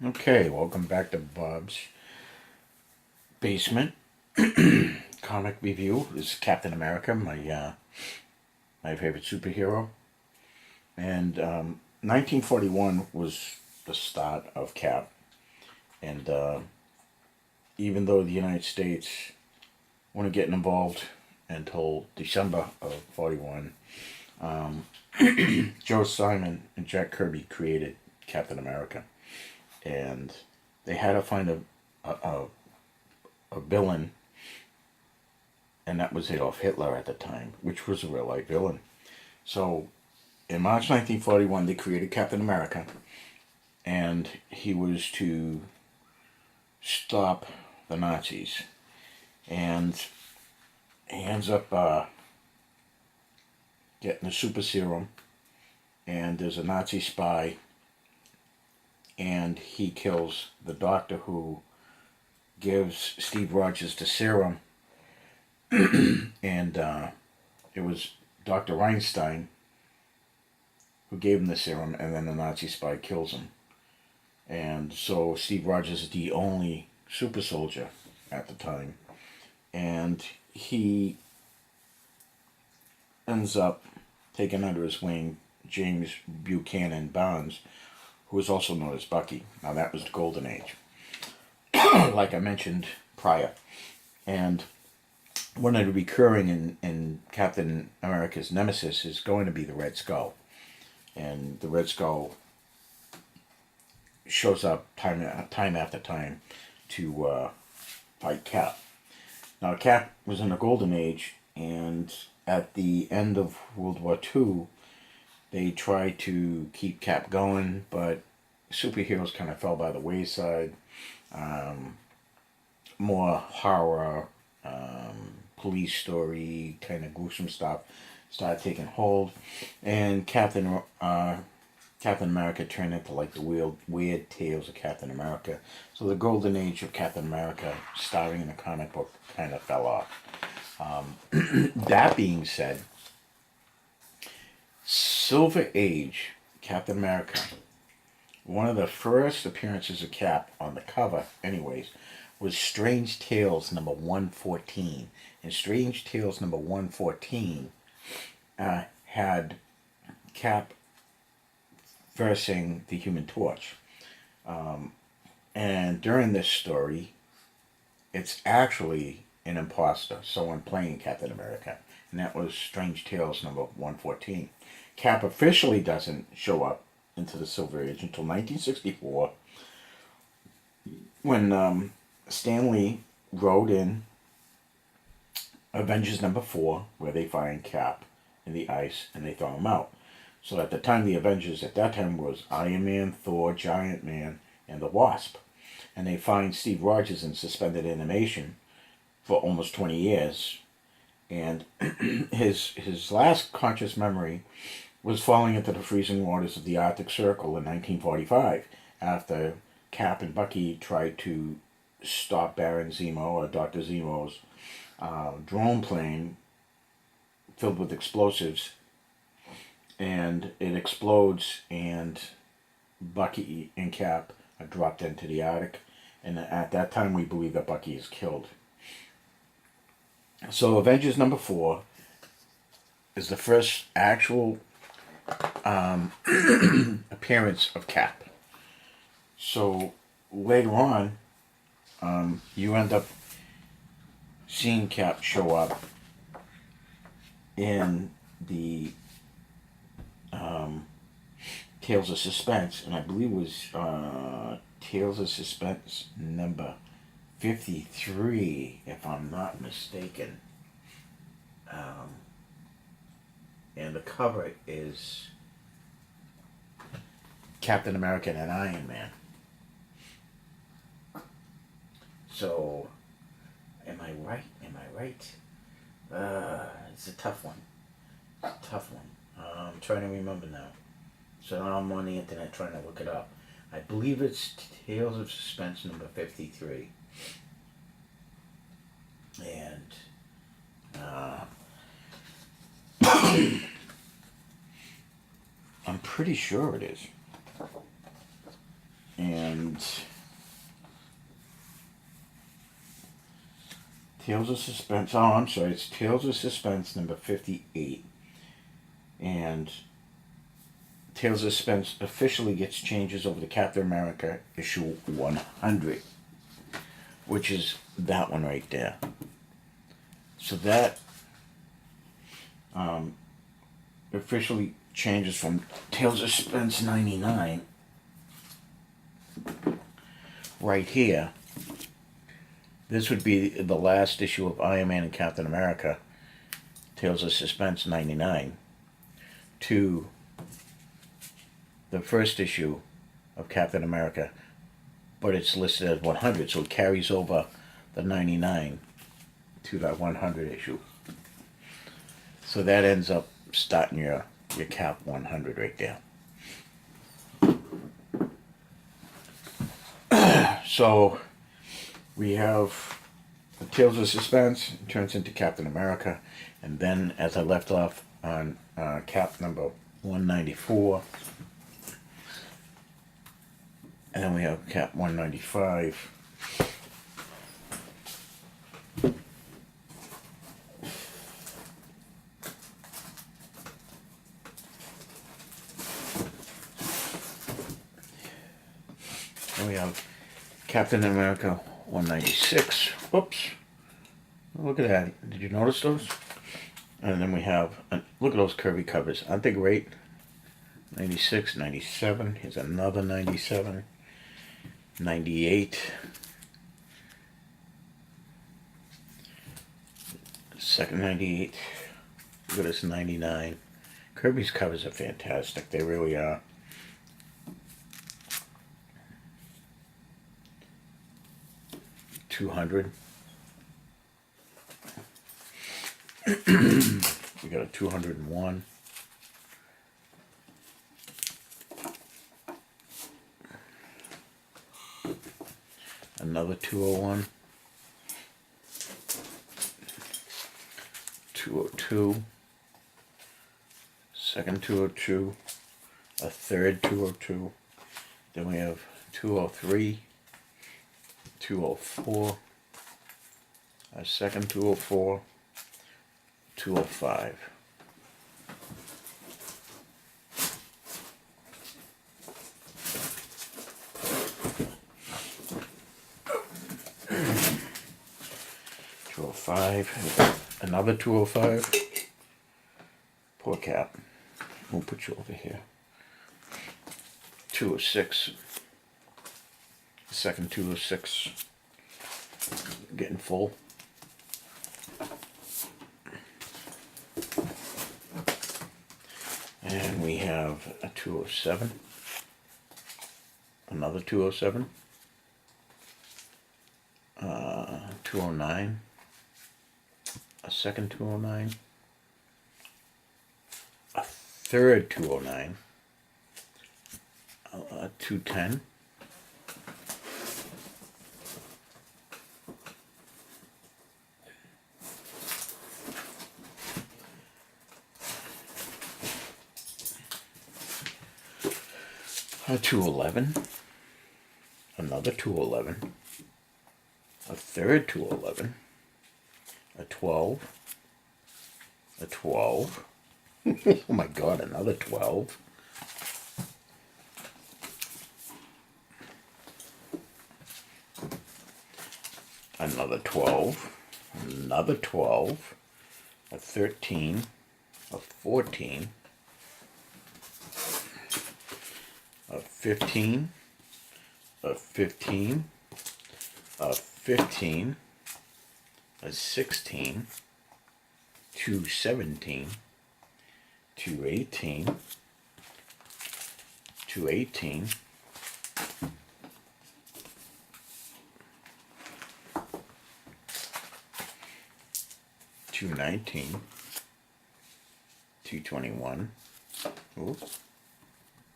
Okay, welcome back to Bob's Basement. Comic review. This is Captain America, my favorite superhero. And 1941 was the start of Cap. And even though the United States weren't getting involved until December of 41, um, Joe Simon and Jack Kirby created Captain America. And they had to find a villain, and that was Adolf Hitler at the time, which was a real life villain. So in March 1941, they created Captain America, and he was to stop the Nazis. And he ends up getting the super serum, and there's a Nazi spy, and he kills the doctor who gives Steve Rogers the serum, and it was Dr. Reinstein who gave him the serum, and then the Nazi spy kills him. And so Steve Rogers is the only super soldier at the time. And he ends up taking under his wing James Buchanan Barnes, who is also known as Bucky. Now that was the Golden Age, like I mentioned prior. And one of the recurring in Captain America's nemesis is going to be the Red Skull. And the Red Skull shows up time after time to fight Cap. Now, Cap was in the Golden Age, and at the end of World War II, they tried to keep Cap going, but superheroes kind of fell by the wayside. More horror, police story, kind of gruesome stuff started taking hold, and Captain America turned into like the weird tales of Captain America. So the golden age of Captain America, starring in a comic book, kind of fell off. That being said, Silver Age Captain America, one of the first appearances of Cap on the cover, anyways, was Strange Tales number 114. And Strange Tales number 114 had Cap versing the Human Torch. And during this story, it's actually an imposter, someone playing Captain America. And that was Strange Tales number 114. Cap officially doesn't show up into the Silver Age until 1964, when Stan Lee wrote in Avengers number 4, where they find Cap in the ice and they throw him out. So at the time, the Avengers at that time was Iron Man, Thor, Giant Man, and the Wasp. And they find Steve Rogers in suspended animation for almost 20 years. And his last conscious memory was falling into the freezing waters of the Arctic Circle in 1945, after Cap and Bucky tried to stop Baron Zemo, or Dr. Zemo's drone plane filled with explosives, and it explodes, and Bucky and Cap are dropped into the Arctic, and at that time we believe that Bucky is killed. So Avengers number 4 is the first actual appearance of Cap. So later on, you end up seeing Cap show up in the Tales of Suspense, and I believe it was Tales of Suspense number 53, if I'm not mistaken. And the cover is Captain America and Iron Man. So, am I right? It's a tough one. I'm trying to remember now. So now I'm on the internet trying to look it up. I believe it's Tales of Suspense number 53. And I'm pretty sure it is. And Tales of Suspense. Oh, I'm sorry. It's Tales of Suspense number 58. And Tales of Suspense officially gets changes over to Captain America issue 100, which is that one right there. So that officially changes from Tales of Suspense 99 right here. This would be the last issue of Iron Man and Captain America, Tales of Suspense 99, to the first issue of Captain America, but it's listed as 100, so it carries over the 99 to that 100 issue. So that ends up starting your Cap 100 right there. So we have the Tales of Suspense, it turns into Captain America, and then as I left off on Cap number 194, and then we have Cap 195. And we have Captain America 196. Whoops. Look at that. Did you notice those? And then we have, look at those curvy covers. Aren't they great? 96, 97. Here's another 97. 98. Second 98. Look at this 99. Kirby's covers are fantastic. They really are. $200. We got a 201. Another 201. 202. Second 202. A third 202. Then we have 203. 204, a second 204, 205. Another 205. Poor Cap. We'll put you over here. 206. Second 206, getting full. And we have a 207, another 207, 209, a second 209, a third 209, 210, a 211, another 211, a third 211, a 12, a 12, oh my god, another 12, another 12, another 12, a 13, a 14, a 15, a 15, a 15, a 16, 217, 218, 218, 219, 221, oops,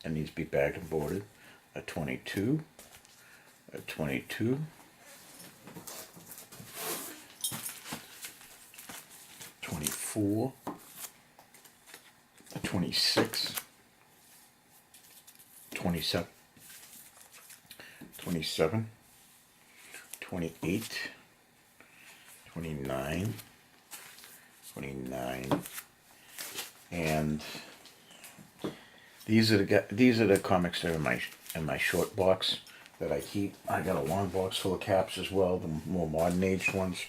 that needs to be bagged and boarded, a 22, a 22, 24, a 26, 27, 27, 28, 29, 29, and these are the comics that are in my short box that I keep. I got a long box full of caps as well, the more modern aged ones.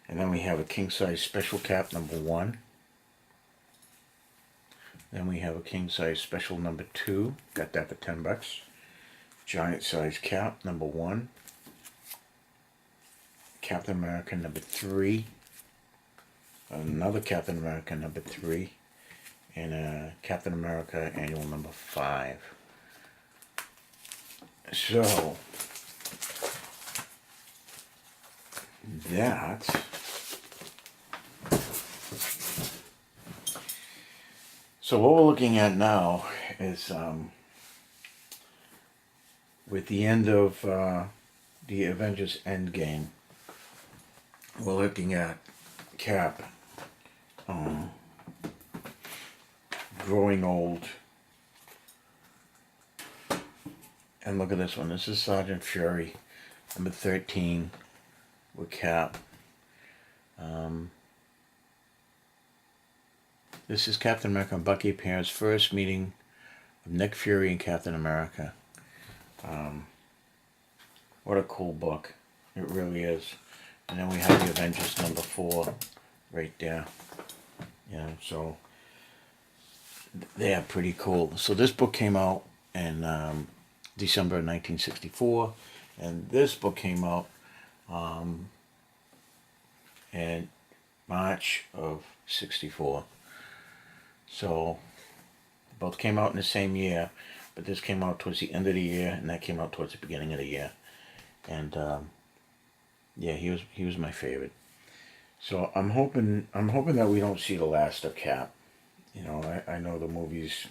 And then we have a king size special cap number 1. Then we have a king size special number 2. Got that for $10. Giant size cap number 1. Captain America number 3. Another Captain America number 3. And a Captain America annual number 5. So what we're looking at now is with the end of the Avengers Endgame, we're looking at Cap growing old. And look at this one. This is Sergeant Fury, number 13, with Cap. This is Captain America and Bucky Pierce's first meeting of Nick Fury and Captain America. What a cool book. It really is. And then we have the Avengers number 4 right there. Yeah, so they are pretty cool. So this book came out in December of 1964, and this book came out in March of 64. So both came out in the same year, but this came out towards the end of the year, and that came out towards the beginning of the year. And yeah, he was my favorite. So I'm hoping that we don't see the last of Cap. You know, I know the movies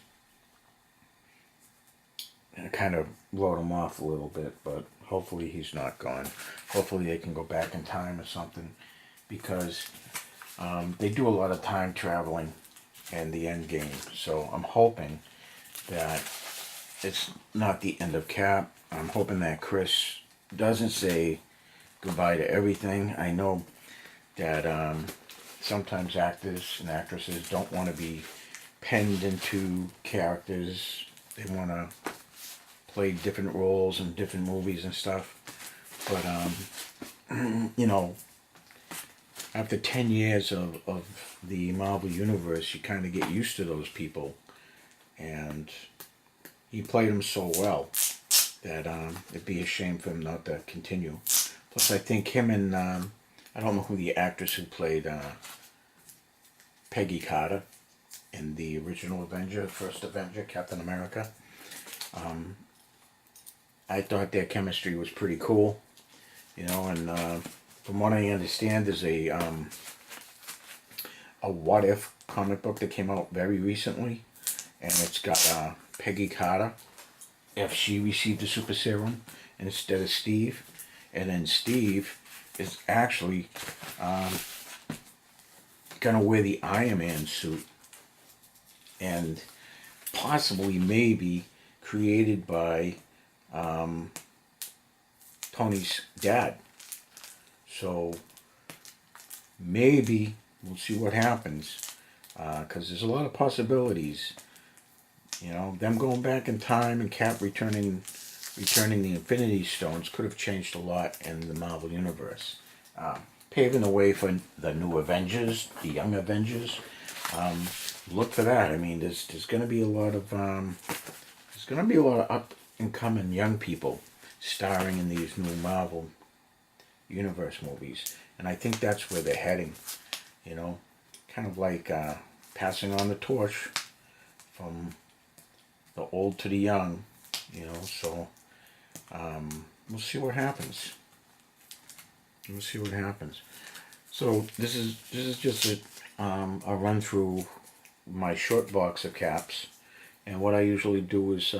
kind of wrote him off a little bit, but hopefully he's not gone. Hopefully they can go back in time or something, because they do a lot of time traveling in the end game. So I'm hoping that it's not the end of Cap. I'm hoping that Chris doesn't say goodbye to everything. I know that sometimes actors and actresses don't want to be penned into characters. They want to play different roles in different movies and stuff. But, you know, after 10 years of the Marvel Universe, you kind of get used to those people. And he played them so well that it'd be a shame for him not to continue. Plus, I think him and, I don't know who the actress who played Peggy Carter in the original Avenger, first Avenger, Captain America. I thought their chemistry was pretty cool, you know, and from what I understand, there's a What If comic book that came out very recently, and it's got Peggy Carter, if she received the super serum instead of Steve, and then Steve is actually gonna wear the Iron Man suit, and possibly maybe created by Tony's dad. So maybe we'll see what happens, because there's a lot of possibilities. You know, them going back in time and Cap returning the Infinity Stones could have changed a lot in the Marvel Universe, paving the way for the new Avengers, the young Avengers. Look for that. I mean, there's going to be a lot of up and coming young people starring in these new Marvel Universe movies, and I think that's where they're heading. You know, kind of like passing on the torch from the old to the young. You know, so we'll see what happens. We'll see what happens. So this is just a run through my short box of caps, and what I usually do is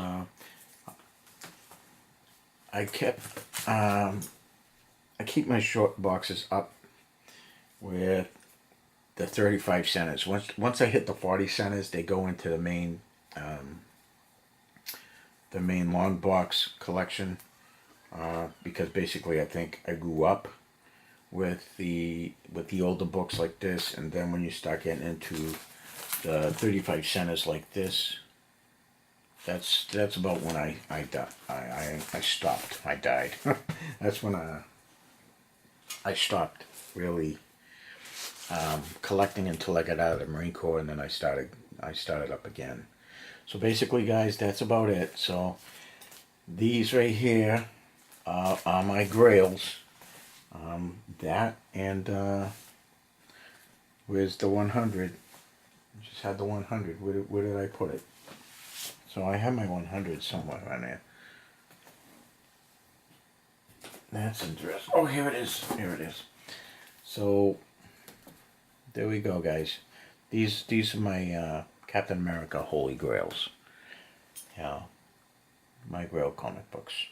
I keep my short boxes up with the 35 centers. Once I hit the 40 centers, they go into the main long box collection because basically I think I grew up with the older books like this, and then when you start getting into the 35 centers like this, that's about when I died. I stopped. I died. That's when I stopped really collecting until I got out of the Marine Corps, and then I started up again. So basically, guys, that's about it. So these right here are my grails. That and where's the 100? Just had the 100. Where did I put it? So I have my 100 somewhere around there. That's interesting. Oh, here it is. Here it is. So there we go, guys. These are my Captain America Holy Grails. Yeah, my Grail comic books.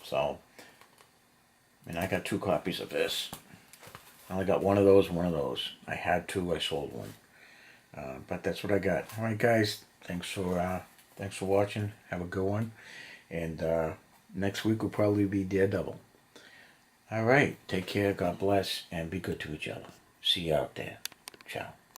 So, and I got 2 copies of this. I only got one of those and one of those. I had 2. I sold one. But that's what I got. All right, guys. Thanks for watching. Have a good one. And next week will probably be Daredevil. All right. Take care. God bless, and be good to each other. See you out there. Ciao.